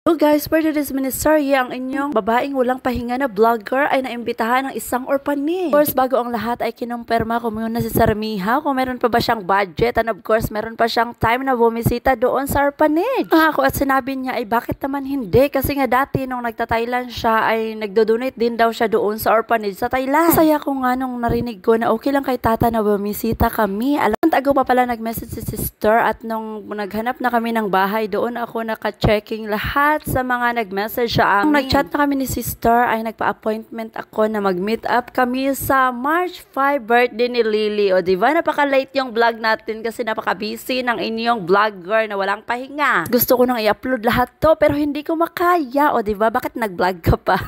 So guys, for today's ministry, ang inyong babaeng walang pahinga na vlogger ay naimbitahan ng isang orphanage. Of course, bago ang lahat ay kinumpirma kung na si Sir Miha, kung meron pa ba siyang budget, and of course, meron pa siyang time na bumisita doon sa orphanage. Ako at sinabi niya ay bakit naman hindi? Kasi nga dati nung nagta-Thailand siya ay nagdo-donate din daw siya doon sa orphanage sa Thailand. Masaya ko nga nung narinig ko na okay lang kay tata na bumisita kami. Alam, tago pa pala nag-message si sister at nung naghanap na kami ng bahay doon ako naka-checking lahat sa mga nag-message sa amin. Nung nag-chat na kami ni sister ay nagpa-appointment ako na mag-meet up kami sa March 5 birthday ni Lily. O diba, napaka-late yung vlog natin kasi napaka-busy ng inyong vlogger na walang pahinga. Gusto ko nang i-upload lahat to pero hindi ko makaya. O diba, bakit nag-vlog ka pa?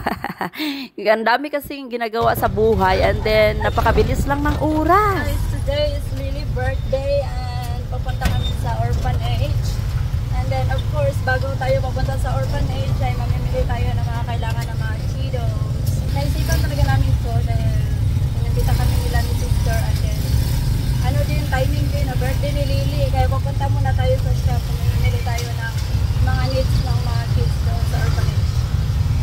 Ang dami kasing ginagawa sa buhay and then napakabilis lang ng oras. Guys, today is Lily's birthday and papunta kami sa orphanage. And then of course, bago tayo papunta sa orphanage ay mamimili tayo ng mga kailangan ng mga kiddos. Naisipan talaga namin to dahil inimbita kami nila ni sister and then ano din timing din na birthday ni Lily. Kaya papunta muna tayo sa shop kung mamimili tayo ng mga needs ng mga kids doon sa orphanage.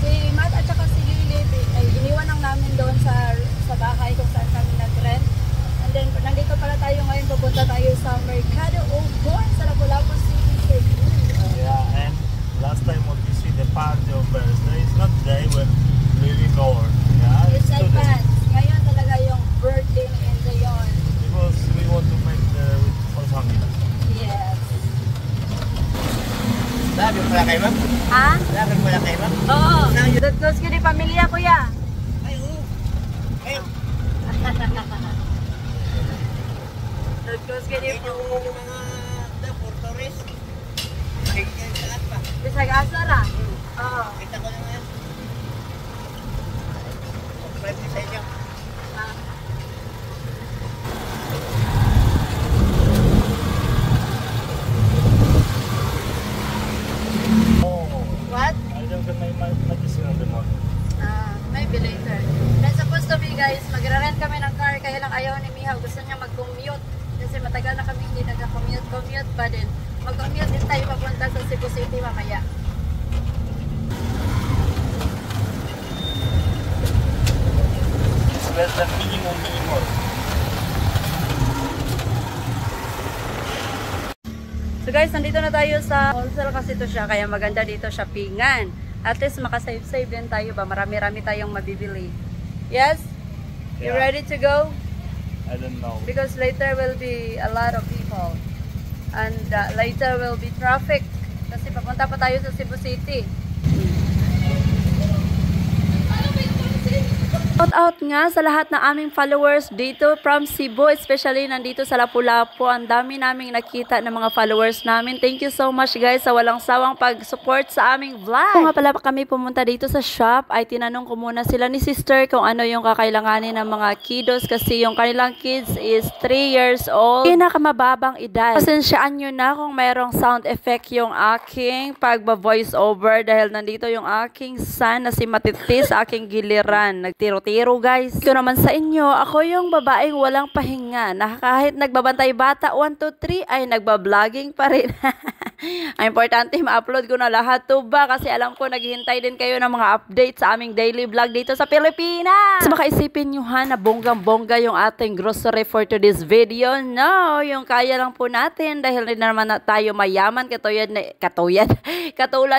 Si Matt at saka si Lily ay iniwan lang namin doon sa bahay kung saan kami nag-rent. And then nandito pala tayo ngayon, pupunta tayo sa Mercado Ogon sa Lapu-Lapu City, Cebu. Yeah, and last time what we see the party of birthday is not day when Lily born. Yeah, It's today. advance. Ngayon talaga yung birthday ni Enzo yun. Because we want to make with for family. Yes. Labi mo pala kayo, ma'am? Ha? Labi mo pala kayo, ma'am? Oo. Duddos ko di pamilya, kuya. Ay, oo. Ay, Duddos ko di ito yung mga Porto Rico. Ay, saan pa? Bisag asara. Oo. Kita ko lang yan. Pwede sa inyo. Oh, What? I don't get my medicine on the morning. Maybe later. Then supposed to be guys, magra-rent kami ng car kaya lang ayaw ni Miha. Gusto niya mag-commute. Kasi matagal na kami hindi nag-commute pa din. Mag-commute din tayo papunta sa Cebu City mamaya. It's less than minimum. So guys, nandito na tayo sa wholesale kasi ito siya, kaya maganda dito shoppingan. At least makasave-save din tayo ba? Marami-rami tayong mabibili. Yes? You Yeah. ready to go? I don't know. Because later will be a lot of people. And later will be traffic. Kasi papunta pa tayo sa Cebu City. Shout out nga sa lahat ng aming followers dito from Cebu, especially nandito sa Lapu-Lapu. Ang dami naming nakita ng mga followers namin. Thank you so much guys sa walang sawang pag-support sa aming vlog. Kung nga pala kami pumunta dito sa shop, ay tinanong ko muna sila ni sister kung ano yung kakailanganin ng mga kiddos kasi yung kanilang kids is 3 years old. Pinakamababang edad. Pasensyaan nyo na kung mayroong sound effect yung aking pagba-voice over dahil nandito yung aking son na si Matitis sa aking giliran. Nagtiro-tiro guys. Ito naman sa inyo, ako yung babaeng walang pahinga na kahit nagbabantay bata 1, 2, 3 ay nagba-vlogging pa rin. Ang importante ma-upload ko na lahat to ba kasi alam ko naghihintay din kayo ng mga updates sa aming daily vlog dito sa Pilipinas. So baka isipin nyo ha na bonggang-bongga yung ating grocery for today's video. No, yung kaya lang po natin dahil rin naman na tayo mayaman katulad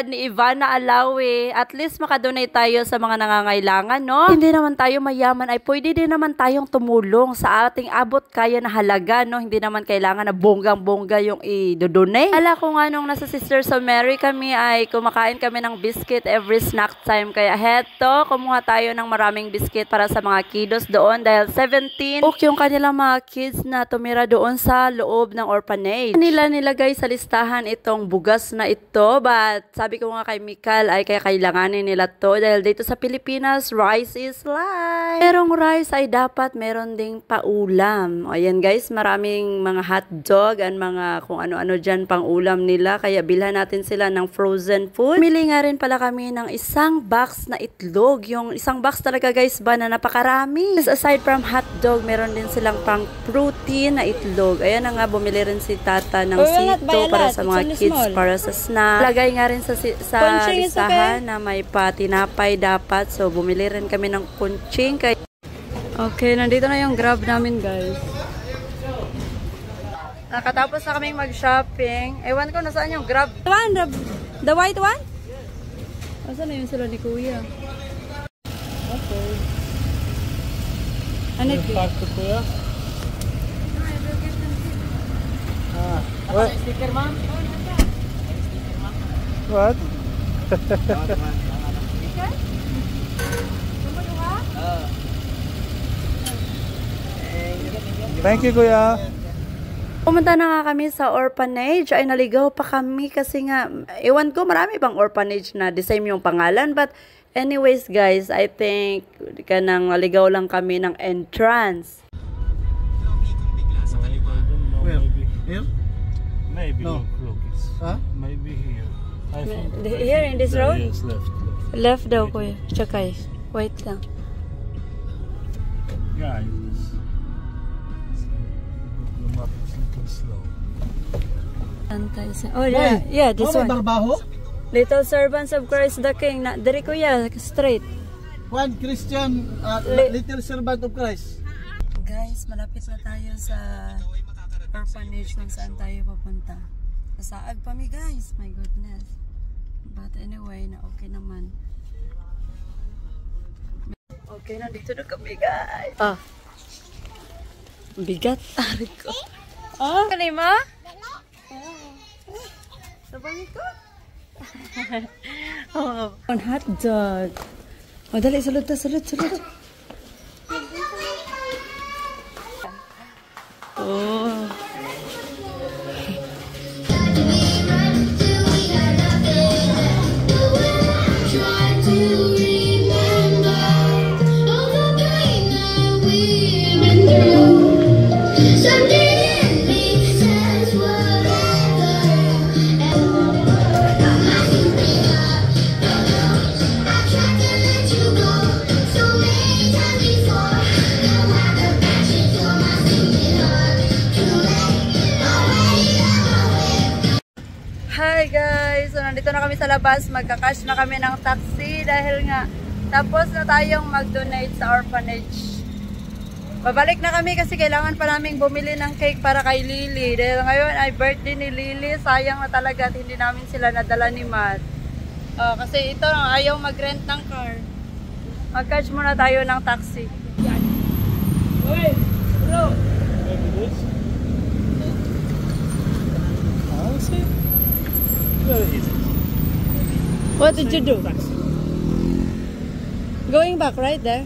ni Ivana Alawi. At least makadonate tayo sa mga nangangailangan, no? Hindi naman tayo mayaman ay pwede din naman tayong tumulong sa ating abot kaya na halaga, no? Hindi naman kailangan na bonggang-bongga yung i-donate. Ala ko nga nung nasa Sister sa Mary kami ay kumakain kami ng biscuit every snack time. Kaya heto, kumuha tayo ng maraming biscuit para sa mga kiddos doon dahil 17 yung kanilang mga kids na tumira doon sa loob ng orphanage. Nila nilagay sa listahan itong bugas na ito, but sabi ko nga kay Mikal ay kaya kailanganin nila to dahil dito sa Pilipinas, rice is life. Merong rice ay dapat meron ding paulam. Ayan guys, maraming mga hotdog and mga kung ano-ano dyan pang ulam nila. nila. Kaya bilhan natin sila ng frozen food. Mili nga rin pala kami ng isang box na itlog. Yung isang box talaga guys ba na napakarami. Aside from hotdog, meron din silang pang protein na itlog. Ayan na nga, bumili rin si tata ng sito para sa mga kids, para sa snack. Lagay nga rin sa listahan na may patinapay dapat. So, bumili rin kami ng kunching. Okay, nandito na yung Grab namin guys. Nakatapos na kaming mag-shopping. Ewan ko nasaan yung Grab. The white one? Asan na yun sila ni Kuya? Okay. Ano ito? Park to Kuya? What? Sticker, ma'am? What? Thank you, Kuya. Pumunta na nga kami sa orphanage. Ay, naligaw pa kami kasi nga, ewan ko, marami bang orphanage na the same yung pangalan. But anyways guys, I think kanang naligaw lang kami ng entrance. Where? Here? Maybe No. look, it's maybe here. I think Here in this road? Yes, left. Left daw Kuya. Tsakay. Wait lang. Yeah, it is. The map is a little slow. Antay sa... Oh, yeah. Yeah, this one. Barbaho? Little Servants of Christ the King. Dari Kuya, straight. Juan Christian, Little Servant of Christ. Guys, malapit na tayo sa orphanage kung saan tayo papunta. Nasaag pa mi guys, my goodness. But anyway, na okay naman. Okay, nandito na kami guys. Ah. Bigat. Aray ko. Ah, kanima? Sabangi ko? Oh, on hot dog. Oh, dali, sulod. Oh. Hi guys! So nandito na kami sa labas, magka-cash na kami ng taxi dahil nga tapos na tayong mag-donate sa orphanage. Babalik na kami kasi kailangan pa naming bumili ng cake para kay Lily. Dahil ngayon ay birthday ni Lily, sayang na talaga at hindi namin sila nadala ni Matt. Kasi ito ayaw mag-rent ng car. Mag-cash muna tayo ng taxi. Uy! Bro! Maybe this? I'll see. Very easy. What did you do? Going back right there?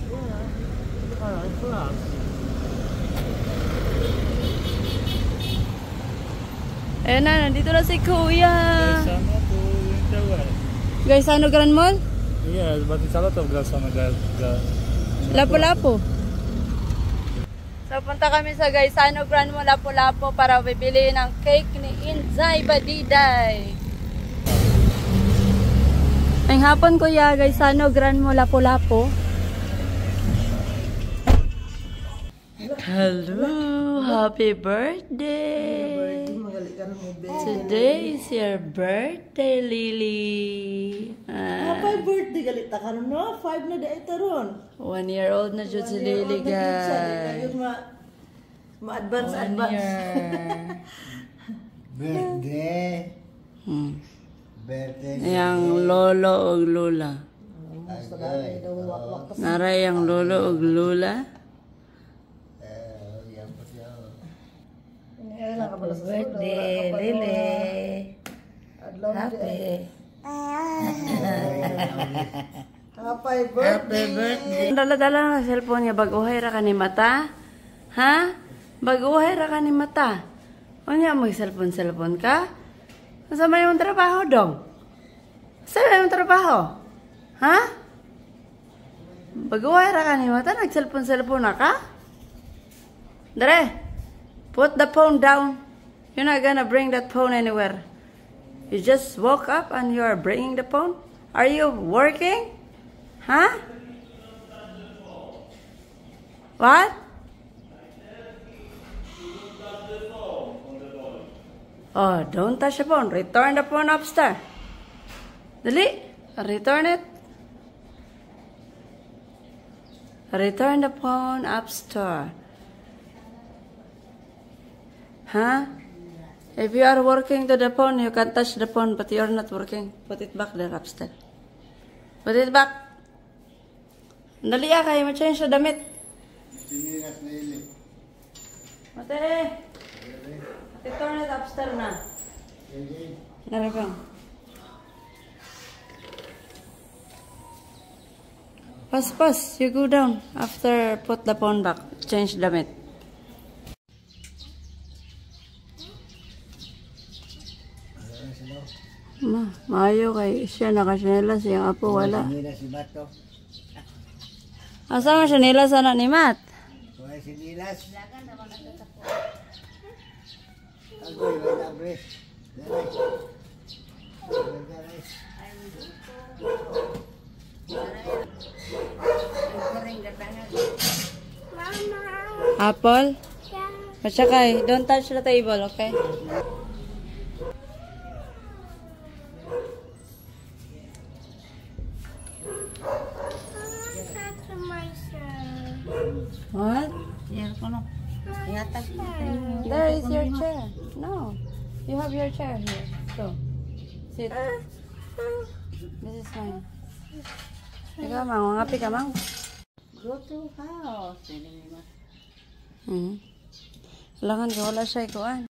Alright, class. Ayan na, nandito na si Kuya. Sama to Winterwear. Gaisano Grand Mall? Yes, but it's a lot of glass on the Lapu-Lapu. So, punta kami sa Gaisano Grand Mall, Lapu-Lapu para bibili ng cake ni Inzay Badiday. Ngayong hapon Kuya, Gaisano Grand Mall, Lapu-Lapu. Hello, happy birthday. Today is your birthday, Lily. Happy birthday galit ta karon no? 5 na day taron. 1 year old na jud si Lily, guys. Ma-advance 1 year. Birthday. Hmm. Birthday. Yang lolo og lula. Naray ang lolo og lula. Birthday, Lily. Happy. Happy birthday. Dala-dala na cellphone niya, baguhay ra ka ni mata? Ha? Baguhay ra ka ni mata? O niya, mag-cellphone ka? Masama yung trabaho dong? Masama yung trabaho? Ha? Baguhay ra ka ni mata? Nag-cellphone na ka? Dere, put the phone down. You're not gonna bring that phone anywhere. You just woke up and you are bringing the phone? Are you working? Huh? What? Oh, don't touch the phone. Return the phone upstairs. Dali. Return it. Return the phone upstairs. Huh? If you are working to the phone, you can touch the phone, but you are not working. Put it back there upstairs. Put it back. Dali kayo, ma-change sa damit. Mate! Return it upstairs na. Narapang. Pas. You go down. After put the phone back. Change damit. Maayo kay siya nakasinelas. Yung apo wala. Asa mo sinelas anak ni Mat? Kuha sinilas. Agoy, wala bres. Apple? Matsakay, don't touch the table, okay? What? There is your chair. No. You have your chair here. So, sit. This is mine. Ikaw, mang. Ngapi ka, mang. Go to house. Kailangan ka wala siya ikuan.